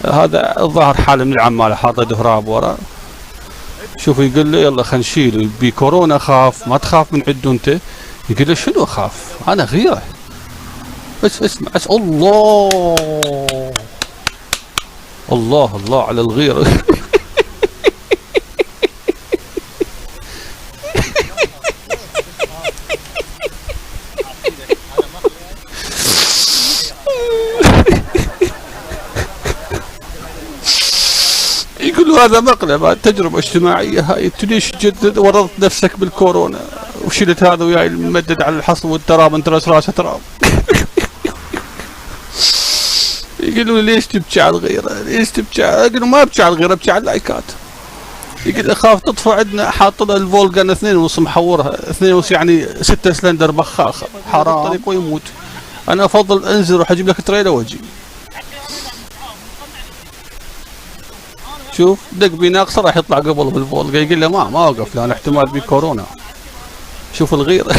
هذا الظاهر حاله من العمالة حاطه دهراب ورا. شوف يقول له يلا خلينا نشيله، يبي كورونا خاف، ما تخاف من عنده انت؟ يقول له شنو اخاف؟ انا غيره. بس اسمع الله الله الله على الغيرة. يقولوا هذا مقلب، هذه تجربة اجتماعية، هاي انت ليش جدد ورطت نفسك بالكورونا وشلت هذا وياي الممدد على الحصو والتراب، انت راسه تراب. يقولوا ليش تبكي على الغيرة؟ ليش تبكي؟ اقول ما ابكي على الغيرة، ابكي على اللايكات. يقول اخاف تطفى، عندنا حاط لها الفولجان 2.5 محورها 2.5 يعني 6 سلندر بخاخة، حرام الطريق ويموت. انا افضل انزل اروح اجيب لك تريلا واجي. شوف دق بناقصه راح يطلع قبل بالفولجا، يقول له ما وقف لان احتمال بكورونا. شوف الغيرة.